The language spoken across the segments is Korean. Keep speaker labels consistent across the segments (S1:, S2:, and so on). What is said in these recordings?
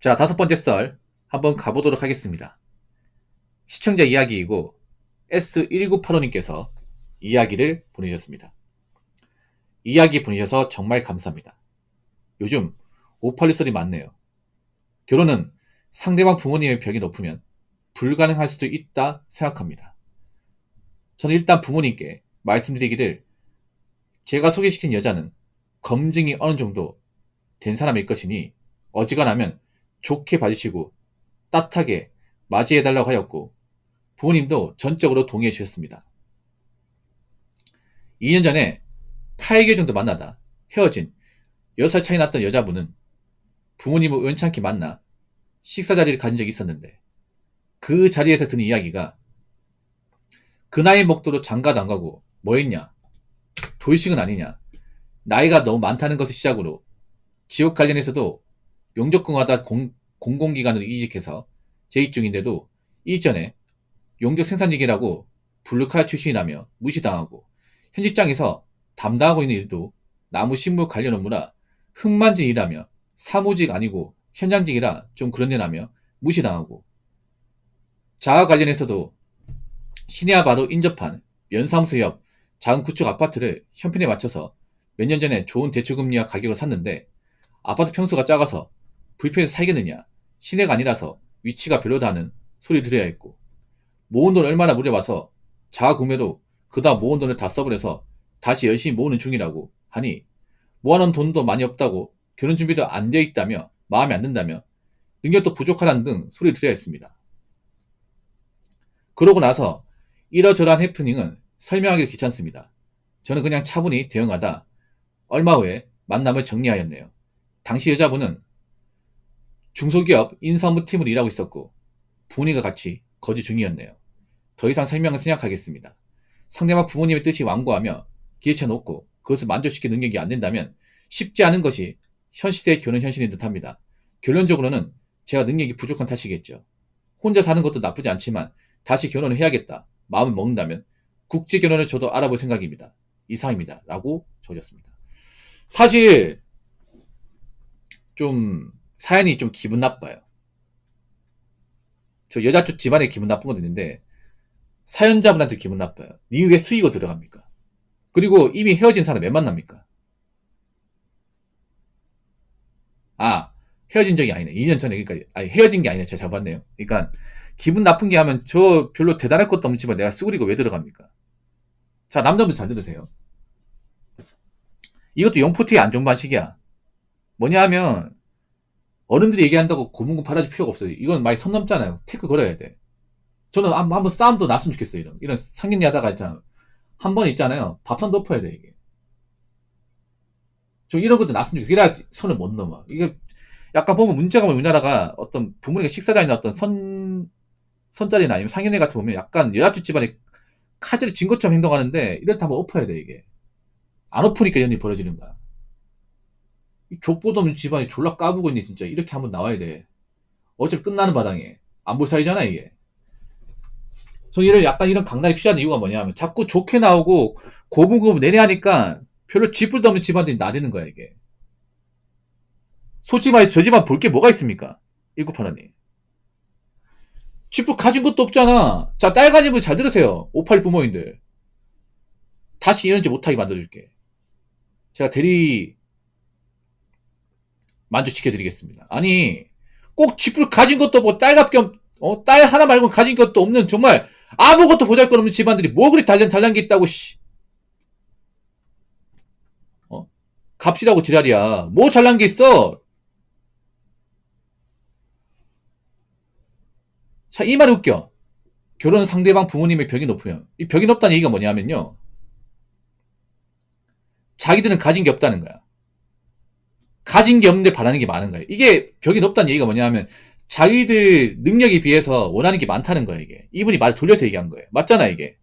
S1: 자, 5번째 썰 한번 가보도록 하겠습니다. 시청자 이야기이고 S1985님께서 이야기를 보내셨습니다. 이야기 보내셔서 정말 감사합니다. 요즘 586 썰이 많네요. 결혼은 상대방 부모님의 벽이 높으면 불가능할 수도 있다 생각합니다. 저는 일단 부모님께 말씀드리기를 제가 소개시킨 여자는 검증이 어느 정도 된 사람일 것이니 어지간하면 좋게 봐주시고 따뜻하게 맞이해달라고 하였고 부모님도 전적으로 동의해 주셨습니다. 2년 전에 8개월 정도 만나다 헤어진 6살 차이 났던 여자분은 부모님을 우연찮게 만나 식사 자리를 가진 적이 있었는데 그 자리에서 드는 이야기가 그 나이 먹도록 장가도 안 가고 뭐 했냐, 돌식은 아니냐, 나이가 너무 많다는 것을 시작으로 지역 관련해서도 용접공하다 공공기관으로 이직해서 재직 중인데도 이전에 용접 생산직이라고 블루칼라 출신이라며 무시당하고 현 직장에서 담당하고 있는 일도 나무 식물 관련 업무라 흙만진 일이라며 사무직 아니고 현장직이라 좀 그런 데라며 무시당하고 자아 관련해서도 시내와 바로 인접한 면사무소 옆 작은 구축 아파트를 형편에 맞춰서 몇 년 전에 좋은 대출금리와 가격을 샀는데 아파트 평수가 작아서 불편해서 살겠느냐, 시내가 아니라서 위치가 별로다는 소리 들어야 했고 모은 돈 얼마나 무려봐서 자아 구매로 그다 모은 돈을 다 써버려서 다시 열심히 모으는 중이라고 하니 모아놓은 돈도 많이 없다고 결혼 준비도 안 되어 있다며 마음에 안 든다며 능력도 부족하다는 등 소리 들어야 했습니다. 그러고 나서 이러저러한 해프닝은 설명하기 귀찮습니다. 저는 그냥 차분히 대응하다 얼마 후에 만남을 정리하였네요. 당시 여자분은 중소기업 인사업무팀으로 일하고 있었고 부모님과 같이 거주 중이었네요. 더 이상 설명은 생략하겠습니다. 상대방 부모님의 뜻이 완고하며 기회차 놓고 그것을 만족시킬 능력이 안 된다면 쉽지 않은 것이 현 시대의 결혼 현실인 듯합니다. 결론적으로는 제가 능력이 부족한 탓이겠죠. 혼자 사는 것도 나쁘지 않지만 다시 결혼을 해야겠다 마음을 먹는다면 국제 결혼을 저도 알아볼 생각입니다. 이상입니다. 라고 적으셨습니다. 사실 좀 사연이 좀 기분 나빠요. 저 여자 쪽 집안에 기분 나쁜 것도 있는데 사연자분한테 기분 나빠요. 니 왜 수익어 들어갑니까? 그리고 이미 헤어진 사람 왜 만납니까? 아, 헤어진 적이 아니네. 2년 전에. 그러니까 아니, 헤어진 게 아니네. 제가 잡았네요. 그러니까 기분 나쁜 게 하면 저 별로 대단할 것도 없지만 내가 수그리고 왜 들어갑니까? 자, 남자분 잘 들으세요. 이것도 영포트의 안 좋은 방식이야. 뭐냐 하면 어른들이 얘기한다고 고문고 팔아줄 필요가 없어요. 이건 많이 선 넘잖아요. 태클 걸어야 돼. 저는 한번 싸움도 났으면 좋겠어요. 이런 상견례 하다가 있잖아. 한 번 있잖아요. 밥선 덮어야 돼, 이게. 저 이런 것도 났으면 좋겠어요. 이래야 선을 못 넘어. 이게 약간 보면 문제가 뭐 우리나라가 어떤 부모님과 식사자리나 어떤 선자리나 아니면 상견례 같은 거 보면 약간 여자쪽 집안이 카드를 진 것처럼 행동하는데 이럴 때 한번 엎어야 돼, 이게. 안 엎으니까 이런 일이 벌어지는 거야. 이 족보도 없는 집안이 졸라 까부고 있네, 진짜. 이렇게 한번 나와야 돼. 어차피 끝나는 바당에. 안 볼 사이잖아, 이게. 저는 약간 이런 강단이 필요한 이유가 뭐냐면 자꾸 좋게 나오고 고분고분 내내 하니까 별로 쥐뿔도 없는 집안들이 나대는 거야, 이게. 소집안에서 저 집안 볼 게 뭐가 있습니까? 1985님. 쥐뿔 가진 것도 없잖아. 자, 딸 가진 분 잘 들으세요. 58 부모님들. 다시 이런 짓 못하게 만들어줄게. 제가 대리 만족시켜드리겠습니다. 아니, 꼭 쥐뿔 가진 것도 없고 딸 하나 말고 가진 것도 없는 정말 아무것도 보잘것없는 집안들이 뭐 그리 잘난 게 있다고, 씨. 값이라고 지랄이야. 뭐 잘난 게 있어? 자, 이 말이 웃겨. 결혼 상대방 부모님의 벽이 높으면. 이 벽이 높다는 얘기가 뭐냐면요. 자기들은 가진 게 없다는 거야. 가진 게 없는데 바라는 게 많은 거야. 이게 벽이 높다는 얘기가 뭐냐면 자기들 능력에 비해서 원하는 게 많다는 거야, 이게. 이분이 말 돌려서 얘기한 거예요. 맞잖아, 이게.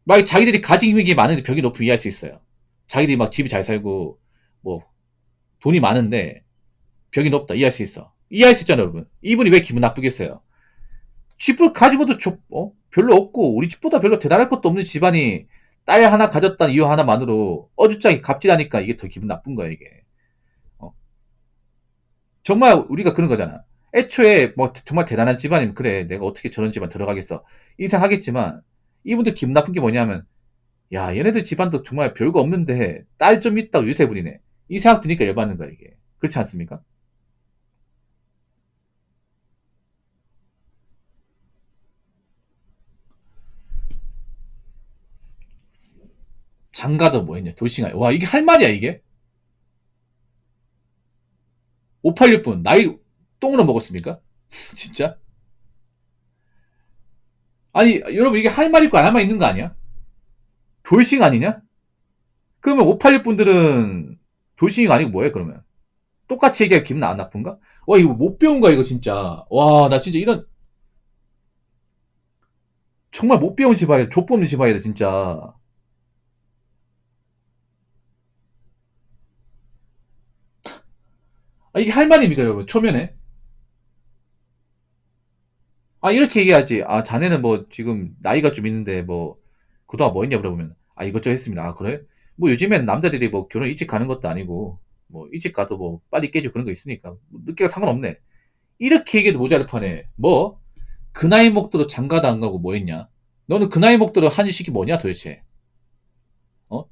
S1: 막 자기들이 가진 게 많은데 벽이 높으면 이해할 수 있어요. 자기들이 막 집이 잘 살고 뭐 돈이 많은데 벽이 높다 이해할 수 있어. 이해할 수 있잖아요, 여러분. 이분이 왜 기분 나쁘겠어요? 집을 가지고도 별로 없고 우리 집보다 별로 대단할 것도 없는 집안이 딸 하나 가졌다는 이유 하나만으로 어줍잖게 갑질하니까 이게 더 기분 나쁜 거야, 이게. 어? 정말 우리가 그런 거잖아. 애초에 뭐 정말 대단한 집안이면 그래 내가 어떻게 저런 집안 들어가겠어 이 생각하겠지만 이분들 기분 나쁜 게 뭐냐면 야 얘네들 집안도 정말 별거 없는데 딸 좀 있다고 유세 부리네 이 생각 드니까 열받는 거야 이게 그렇지 않습니까? 장가도 뭐 했냐 돌싱아 와 이게 할 말이야 이게 586분 나이 똥으로 먹었습니까? 진짜? 아니 여러분 이게 할 말 있고 안 할 말 있는 거 아니야? 돌싱 아니냐? 그러면 586분들은 돌싱이 아니고 뭐예요 그러면? 똑같이 얘기하면 기분 안 나쁜가? 와 이거 못 배운 거야 이거 진짜 와 나 진짜 이런 정말 못 배운 집안이야 족보없는 집안이다 진짜 아, 이게 할 말입니까 여러분 초면에 아 이렇게 얘기하지 아 자네는 뭐 지금 나이가 좀 있는데 뭐 그동안 뭐 했냐 물어보면 아 이것저것 했습니다 아 그래? 뭐 요즘엔 남자들이 뭐 결혼 일찍 가는 것도 아니고 뭐 일찍 가도 뭐 빨리 깨지고 그런 거 있으니까 뭐 늦게가 상관없네 이렇게 얘기해도 모자랄 판에 뭐 그 나이 먹도록 장가도 안 가고 뭐 했냐 너는 그 나이 먹도록 한 시기 뭐냐 도대체 어?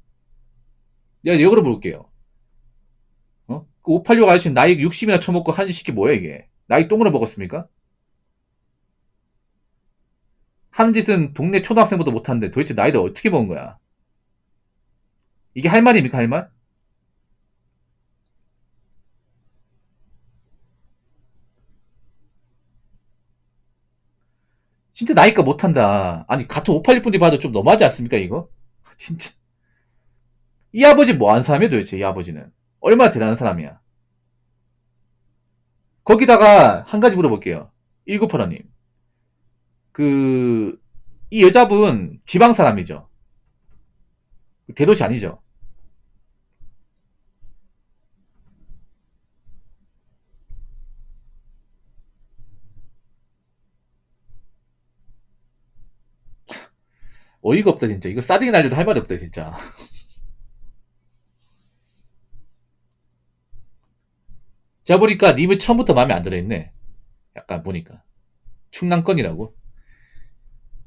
S1: 내가 역으로 물을게요 어? 그 586 아저씨는 나이 60이나 처먹고 한 시기 뭐야 이게 나이 똥으로 먹었습니까? 하는 짓은 동네 초등학생보다 못하는데 도대체 나이를 어떻게 먹은 거야 이게 할 말입니까 할 말? 진짜 나이가 못한다. 아니 같은 586분이 봐도 좀 너무하지 않습니까 이거? 진짜 이 아버지 뭐 한 사람이야 도대체 이 아버지는 얼마나 대단한 사람이야. 거기다가 한 가지 물어볼게요. 1985님 그 이 여자분 지방 사람이죠. 대도시 아니죠. 어이가 없다 진짜. 이거 싸대기 날려도 할 말이 없다 진짜. 제가 보니까 님은 처음부터 마음에 안 들어있네. 약간 보니까 충남권이라고.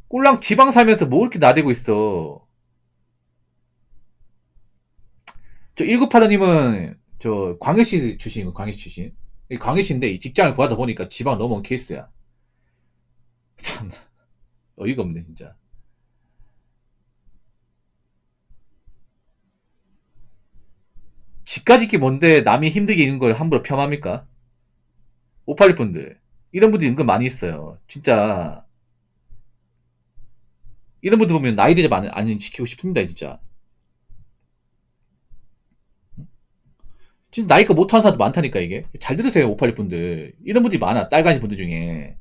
S1: 꼴랑 지방 살면서 뭐 이렇게 나대고 있어. 저 1985님은 저 광역시 출신이고 광역시 출신. 광역시인데 이 직장을 구하다 보니까 지방 넘어온 케이스야. 참 어이가 없네 진짜. 집까짓 게 뭔데 남이 힘들게 있는 걸 함부로 폄합니까? 586분들 이런 분들이 은근 많이 있어요. 진짜 이런 분들 보면 나이 대접 안 지키고 싶습니다 진짜. 진짜 나이가 못하는 사람도 많다니까 이게. 잘 들으세요 586분들. 이런 분들이 많아 딸 가진 분들 중에.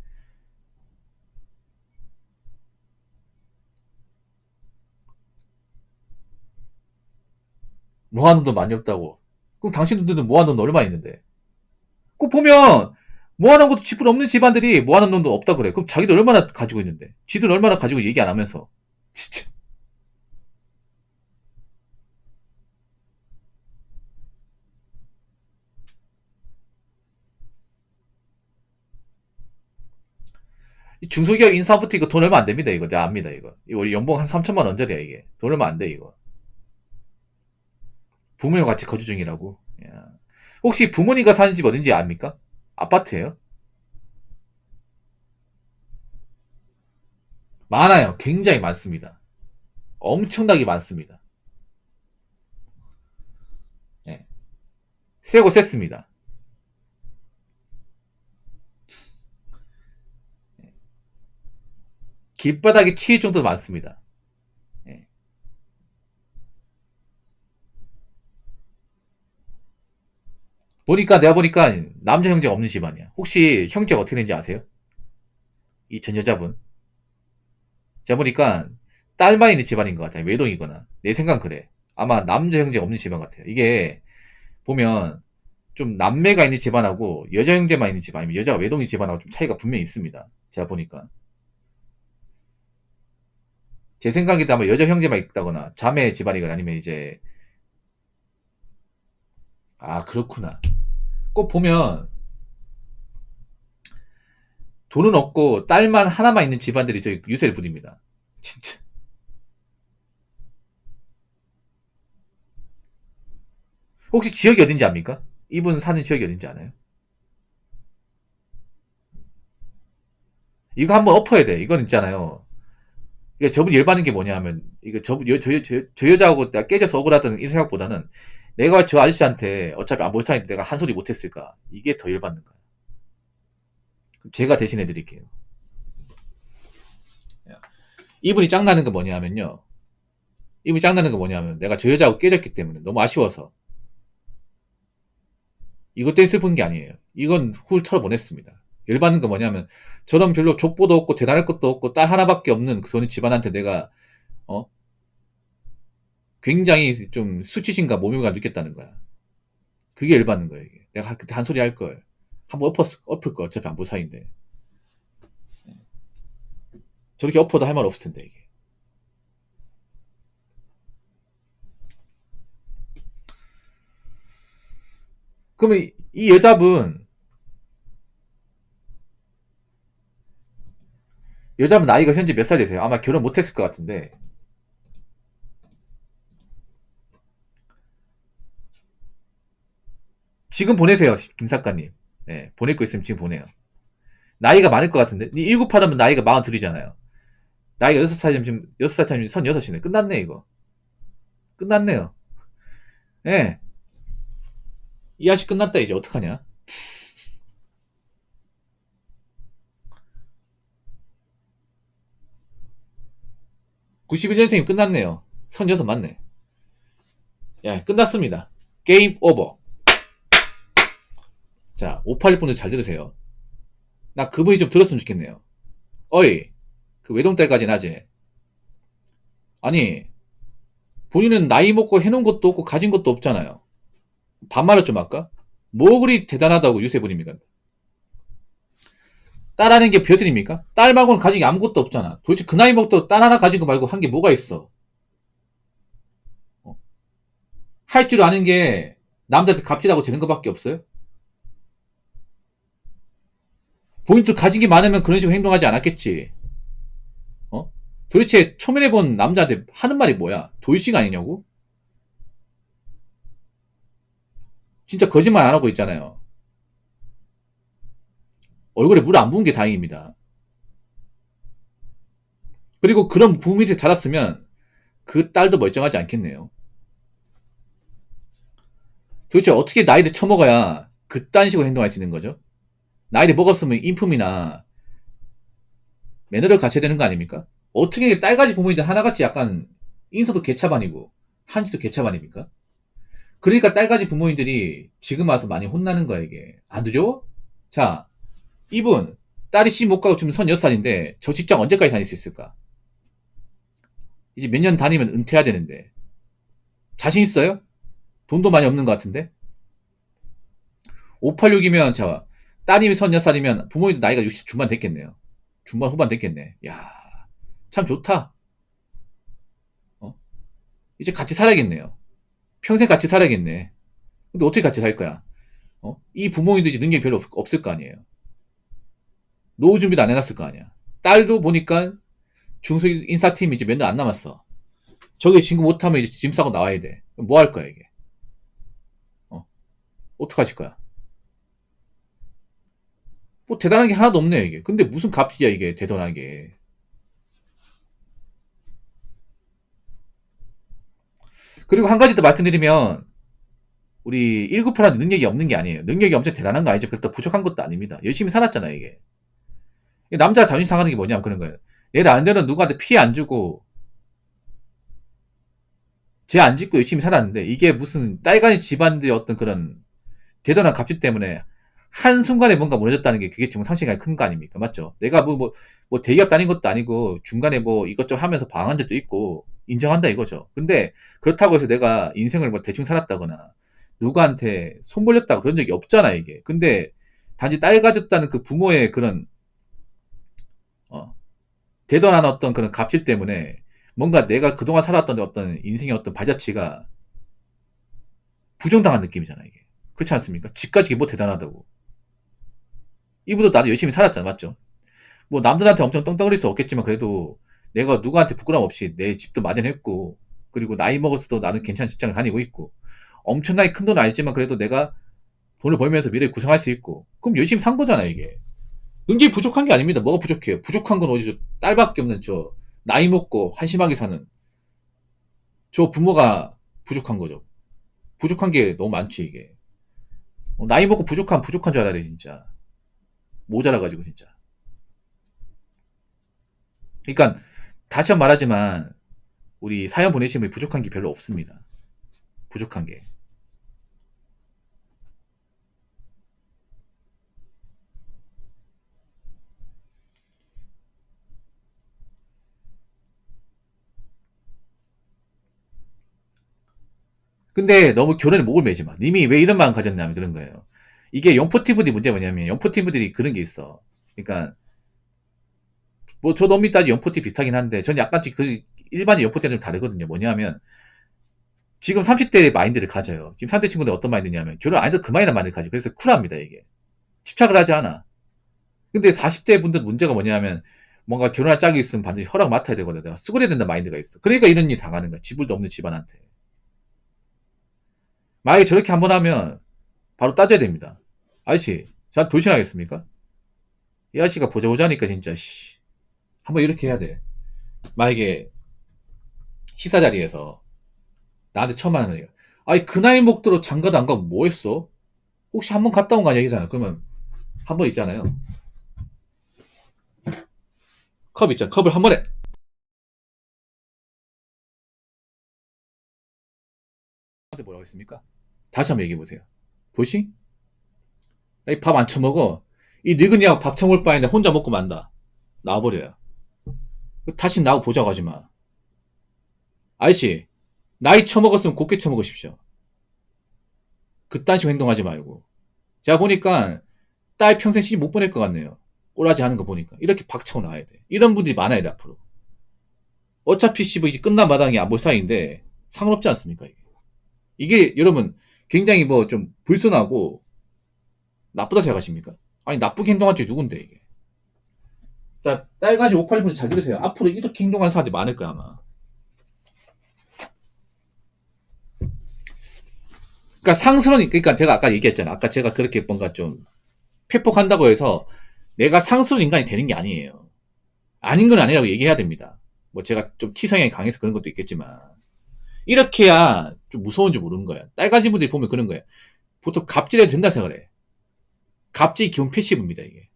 S1: 모아놓은 돈 많이 없다고. 그럼 당신들은 모아놓은 돈 얼마 있는데? 꼭 보면 모아놓은 것도 지분 없는 집안들이 모아놓은 돈도 없다 그래. 그럼 자기들 얼마나 가지고 있는데? 지들 얼마나 가지고 얘기 안 하면서. 진짜. 이 중소기업 인사부터 이거 돈 얼마 안 됩니다 이거. 내가 압니다 이거. 이거 연봉 한 3천만 원짜리야 이게. 돈 얼마 안 돼 이거. 부모님과 같이 거주 중이라고. 야. 혹시 부모님과 사는 집 어딘지 압니까? 아파트예요? 많아요. 굉장히 많습니다. 엄청나게 많습니다. 예. 세고 셌습니다. 길바닥에 치일 정도로 많습니다. 예. 내가 보니까 남자 형제가 없는 집안이야. 혹시 형제가 어떻게 되는지 아세요? 이 전 여자분. 제가 보니까 딸만 있는 집안인 것 같아요. 외동이거나. 내 생각은 그래. 아마 남자 형제가 없는 집안 같아요. 이게 보면 좀 남매가 있는 집안하고 여자 형제만 있는 집안, 아니면 여자가 외동인 집안하고 좀 차이가 분명히 있습니다. 제가 보니까. 제 생각에도 아마 여자 형제만 있다거나 자매 집안이거나 아니면 이제 아 그렇구나. 꼭 보면 돈은 없고 딸만 하나만 있는 집안들이 저희 유세를 부립니다. 진짜. 혹시 지역이 어딘지 압니까? 이분 사는 지역이 어딘지 아나요? 이거 한번 엎어야 돼. 이건 있잖아요. 이게 저분이 열받는 게 뭐냐 하면, 이거 저 여자하고 내가 깨져서 억울하다는 이 생각보다는 내가 저 아저씨한테 어차피 안 볼 사이인데 내가 한 소리 못했을까. 이게 더 열받는 거야. 제가 대신해 드릴게요. 이분이 짱나는 거 뭐냐면요. 이분이 짱나는 거 뭐냐면 내가 저 여자하고 깨졌기 때문에 너무 아쉬워서 이것 때문에 슬픈 게 아니에요. 이건 훌 털어보냈습니다. 열받는 거 뭐냐면 저런 별로 족보도 없고 대단할 것도 없고 딸 하나밖에 없는 그런 집안한테 내가 어 굉장히 좀 수치심과 모멸감을 느꼈다는 거야. 그게 열받는 거야 이게. 내가 그때 한 소리 할 걸. 한번 엎을 걸. 어차피 안 볼 사이인데. 저렇게 엎어도 할 말 없을 텐데 이게. 그러면 이 여자분 나이가 현재 몇 살 되세요? 아마 결혼 못했을 것 같은데. 지금 보내세요, 김 작가님. 네, 보낼 거 있으면 지금 보내요. 나이가 많을 것 같은데. 1985면 나이가 42이잖아요. 나이가 6살이면 지금 6살 차이면 36이네. 끝났네, 이거. 끝났네요. 예. 네. 이 아씨 끝났다, 이제. 어떡하냐? 91년생이면 끝났네요. 36 맞네. 야, 끝났습니다. 게임 오버. 자, 581분들 잘 들으세요. 나 그분이 좀 들었으면 좋겠네요. 어이, 그 외동딸까지 나지. 아니, 본인은 나이 먹고 해놓은 것도 없고 가진 것도 없잖아요. 반말을 좀 할까? 뭐 그리 대단하다고 유세 부립니까? 딸하는 게 벼슬입니까? 딸 말고는 가진 게 아무것도 없잖아. 도대체 그 나이 먹도 딸 하나 가진 거 말고 한 게 뭐가 있어? 할 줄 아는 게 남자한테 갑질하고 지는 것밖에 없어요? 본인도 가진 게 많으면 그런 식으로 행동하지 않았겠지. 어? 도대체 초면에 본 남자한테 하는 말이 뭐야? 돌싱 아니냐고? 진짜 거짓말 안 하고 있잖아요. 얼굴에 물 안 부은 게 다행입니다. 그리고 그런 부모 밑에 자랐으면 그 딸도 멀쩡하지 않겠네요. 도대체 어떻게 나이를 처먹어야 그딴 식으로 행동할 수 있는 거죠? 나이를 먹었으면 인품이나 매너를 갖춰야 되는 거 아닙니까? 어떻게 딸까지 부모인들 하나같이 약간 인서도 개차반이고 한지도 개차반입니까? 그러니까 딸까지 부모님들이 지금 와서 많이 혼나는 거야 이게. 안 두려워? 자, 이분 딸이 씨 못 가고 지금 36살인데 저 직장 언제까지 다닐 수 있을까? 이제 몇 년 다니면 은퇴해야 되는데 자신 있어요? 돈도 많이 없는 것 같은데 586이면 자 따님이 36살이면 부모님도 나이가 60 중반 됐겠네요. 중반 후반 됐겠네. 야, 참 좋다. 어? 이제 같이 살아야겠네요. 평생 같이 살아야겠네. 근데 어떻게 같이 살 거야? 이 부모님도 이제 능력이 별로 없을 거 아니에요. 노후 준비도 안 해놨을 거 아니야. 딸도 보니까 중소인사팀이 이제 몇 년 안 남았어. 저게 신고 못하면 이제 짐 싸고 나와야 돼. 뭐 할 거야 이게? 어떡하실 거야? 뭐 대단한 게 하나도 없네요 이게. 근데 무슨 값이야 이게 대단한 게. 그리고 한 가지 더 말씀드리면 우리 19%는 능력이 없는 게 아니에요. 능력이 엄청 대단한 거 아니죠. 그렇다고 부족한 것도 아닙니다. 열심히 살았잖아요 이게. 남자 자존심 상하는 게 뭐냐면 그런 거예요. 내 나름대로 누구한테 피해 안 주고 죄 안 짓고 열심히 살았는데 이게 무슨 딸간이 집안의 어떤 그런 대단한 값집 때문에 한순간에 뭔가 무너졌다는 게 그게 지금 상실감이 큰 거 아닙니까? 맞죠? 내가 뭐 대기업 다닌 것도 아니고 중간에 뭐 이것저것 하면서 방황한 적도 있고 인정한다 이거죠. 근데 그렇다고 해서 내가 인생을 뭐 대충 살았다거나 누구한테 손 벌렸다고 그런 적이 없잖아 이게. 근데 단지 딸 가졌다는 그 부모의 그런 어, 대단한 어떤 그런 값집 때문에 뭔가 내가 그동안 살았던 어떤 인생의 어떤 발자취가 부정당한 느낌이잖아 이게. 그렇지 않습니까? 집 가지기 뭐 대단하다고. 이분도 나도 열심히 살았잖아, 맞죠? 뭐 남들한테 엄청 떵떵거릴 수 없겠지만 그래도 내가 누구한테 부끄럼 없이 내 집도 마련했고 그리고 나이 먹어서도 나는 괜찮은 직장을 다니고 있고 엄청나게 큰 돈은 아니지만 그래도 내가 돈을 벌면서 미래를 구성할 수 있고 그럼 열심히 산 거잖아 이게. 능력이 부족한 게 아닙니다. 뭐가 부족해요? 부족한 건 어디서 딸밖에 없는 저 나이 먹고 한심하게 사는 저 부모가 부족한 거죠. 부족한 게 너무 많지 이게. 나이 먹고 부족한 줄 알아야 돼 진짜. 모자라가지고 진짜. 그러니까 다시 한 번 말하지만 우리 사연 보내신 분이 부족한 게 별로 없습니다. 부족한 게. 근데 너무 결혼에 목을 매지 마. 님이 왜 이런 마음 가졌냐면 그런 거예요. 이게 영포티브들이 문제가 뭐냐면 영포티브들이 그런 게 있어. 그러니까 뭐 저도 엄밀히 따지 영포티 비슷하긴 한데 전 약간 그 일반인 영포티랑 좀 다르거든요. 뭐냐면 지금 30대의 마인드를 가져요. 지금 30대 친구들 어떤 마인드냐면 결혼 안 해도 그만이란 마인드를 가지고 그래서 쿨합니다 이게. 집착을 하지 않아. 근데 40대 분들 문제가 뭐냐면 뭔가 결혼할 짝이 있으면 반드시 허락 맡아야 되거든. 내가 수그려야 된다 마인드가 있어. 그러니까 이런 일 당하는 거야. 지불도 없는 집안한테. 만약에 저렇게 한번 하면 바로 따져야 됩니다. 아저씨, 저한테 돌진하겠습니까? 이 아저씨가 보자보자니까 진짜 씨. 한번 이렇게 해야 돼. 만약에 식사 자리에서 나한테 처음 하는 거예요. 아니 그 나이 먹도록 장가도 안 가고 뭐 했어? 혹시 한번 갔다 온 거 아니야 얘기잖아. 그러면 한 번 있잖아요. 컵 있잖아. 컵을 한 번에 한테 뭐라고 했습니까? 다시 한번 얘기해 보세요. 도시? 밥 안 처먹어. 이 늙은이하고 밥 처먹을 바에는 혼자 먹고 만다. 나와버려요. 다시 나하고 보자고 하지 마. 아저씨, 나이 처먹었으면 곱게 처먹으십시오. 그딴 식으로 행동하지 말고. 제가 보니까 딸 평생 시집 못 보낼 것 같네요. 꼬라지 하는 거 보니까. 이렇게 박차고 나와야 돼. 이런 분들이 많아야 돼, 앞으로. 어차피 시부 이제 끝난 마당에 안 볼 사이인데 상관없지 않습니까? 이게 여러분 굉장히 뭐 좀 불순하고 나쁘다 생각하십니까? 아니 나쁘게 행동한 지 누군데 이게. 자, 딸가지 586분 잘 들으세요. 앞으로 이렇게 행동하는 사람들이 많을 거야 아마. 그러니까 상스러우니까 그러니까 제가 아까 얘기했잖아. 아까 제가 그렇게 뭔가 좀 폐폭한다고 해서 내가 상스러운 인간이 되는 게 아니에요. 아닌 건 아니라고 얘기해야 됩니다. 뭐 제가 좀 T성향이 강해서 그런 것도 있겠지만 이렇게 해야 좀 무서운 줄 모르는 거야. 딸 가진 분들이 보면 그런 거야. 보통 갑질해도 된다 생각을 해. 갑질 기본 패시브입니다 이게.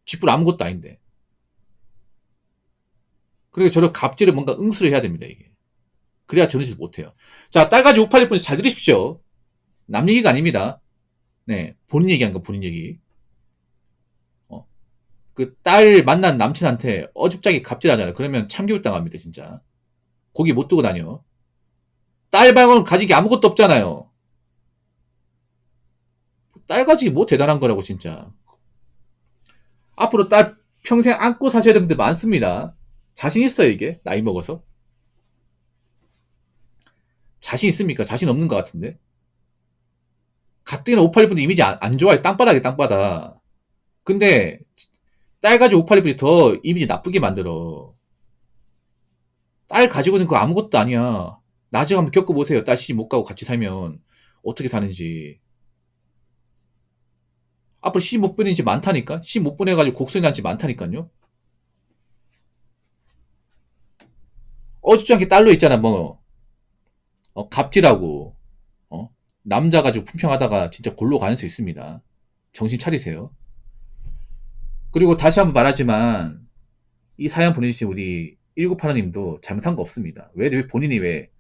S1: 쥐뿔 아무것도 아닌데. 그리고 저런 갑질을 뭔가 응수를 해야 됩니다 이게. 그래야 저런 짓을 못해요. 자, 딸가지 586분 잘 들으십시오. 남 얘기가 아닙니다. 네, 본인 얘기한 거 본인 얘기. 그 딸 만난 남친한테 어줍잖게 갑질하잖아요. 그러면 참교육 당합니다 진짜. 고기 못 두고 다녀. 딸 말고는 가진 게 아무것도 없잖아요. 딸 가지기 뭐 대단한 거라고 진짜. 앞으로 딸 평생 안고 사셔야 되는 분들 많습니다. 자신 있어요 이게? 나이 먹어서? 자신 있습니까? 자신 없는 것 같은데? 가뜩이나 586분들 이미지 안 좋아요. 땅바닥에 땅바닥. 근데 딸 가지고 586분이 더 이미지 나쁘게 만들어. 딸 가지고는 그거 아무것도 아니야. 나중에 한번 겪어보세요. 딸 시집 못 가고 같이 살면 어떻게 사는지. 앞으로 시집 못 보내는 집 많다니까? 시집 못 보내가지고 곡소리 난 집 많다니까요? 어줍지 않게 딸로 있잖아, 뭐. 갑질하고, 어? 남자 가지고 품평하다가 진짜 골로 가는 수 있습니다. 정신 차리세요. 그리고 다시 한번 말하지만, 이 사연 보내주신 우리 1985님도 잘못한 거 없습니다. 왜 본인이 왜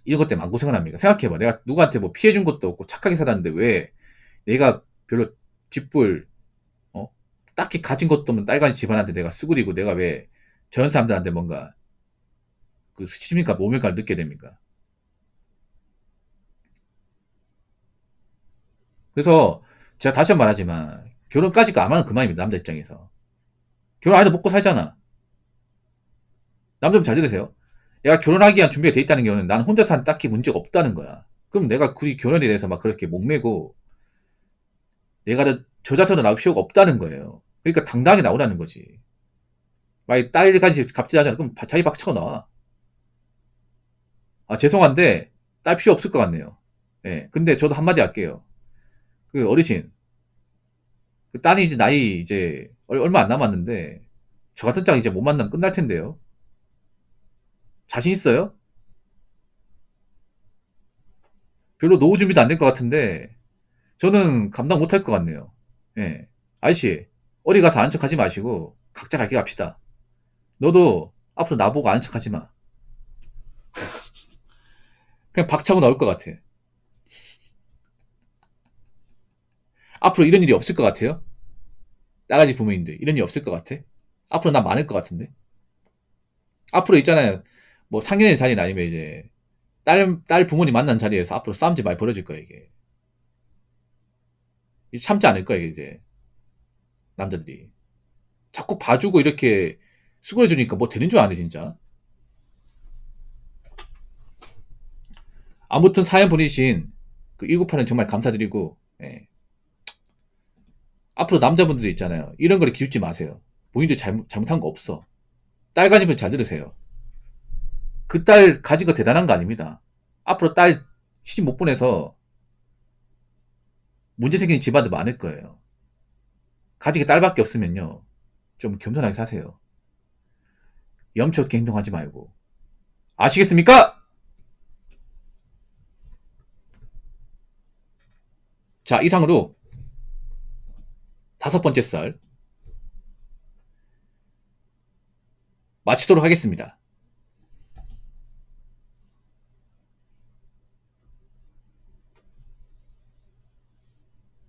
S1: 이런 것 때문에 마음고생을 합니까? 생각해봐. 내가 누구한테 뭐 피해준 것도 없고 착하게 살았는데 왜 내가 별로 쥐뿔, 어? 딱히 가진 것도 없는 딸간이 집안한테 내가 수그리고 내가 왜 저런 사람들한테 뭔가 그 수치심과 모멸감을 느껴야 됩니까? 그래서 제가 다시 한 번 말하지만 결혼까지가 아마는 그만입니다. 남자 입장에서. 결혼 안 해도 먹고 살잖아. 남자분 잘 들으세요. 내가 결혼하기 위한 준비가 돼 있다는 경우는 난 혼자 사는 딱히 문제가 없다는 거야. 그럼 내가 굳이 결혼에 대해서 막 그렇게 목매고 내가 저자서는 나올 필요가 없다는 거예요. 그러니까 당당하게 나오라는 거지. 만약 딸까지 갑질하잖아. 그럼 자기 박차고 나와. 아, 죄송한데, 딸 필요 없을 것 같네요. 예. 근데 저도 한마디 할게요. 그 어르신, 그 딸이 이제 나이 이제 얼마 안 남았는데, 저 같은 짝 이제 못 만나면 끝날 텐데요. 자신 있어요? 별로 노후 준비도 안 될 것 같은데, 저는 감당 못할 것 같네요. 예. 아저씨, 어디 가서 아는 척 하지 마시고, 각자 갈 길 갑시다. 너도 앞으로 나보고 아는 척 하지 마. 그냥 박차고 나올 것 같아. 앞으로 이런 일이 없을 것 같아요? 나가지 부모님들. 이런 일 없을 것 같아? 앞으로 나 많을 것 같은데? 앞으로 있잖아요. 뭐 상견례 자리나 아니면 이제 딸 부모님 만난 자리에서 앞으로 싸움지 많이 벌어질 거야, 이게. 이제 참지 않을 거야, 이제. 남자들이. 자꾸 봐주고 이렇게 수고해주니까 뭐 되는 줄 아네, 진짜. 아무튼 사연 보내신 그 1988은 정말 감사드리고, 예. 앞으로 남자분들이 있잖아요. 이런 거를 기웃지 마세요. 본인들 잘못한 거 없어. 딸 가지면 잘 들으세요. 그 딸 가진 거 대단한 거 아닙니다. 앞으로 딸 시집 못 보내서 문제 생기는 집안도 많을 거예요. 가진 게 딸밖에 없으면요. 좀 겸손하게 사세요. 염치 없게 행동하지 말고. 아시겠습니까? 자, 이상으로 5번째 썰 마치도록 하겠습니다.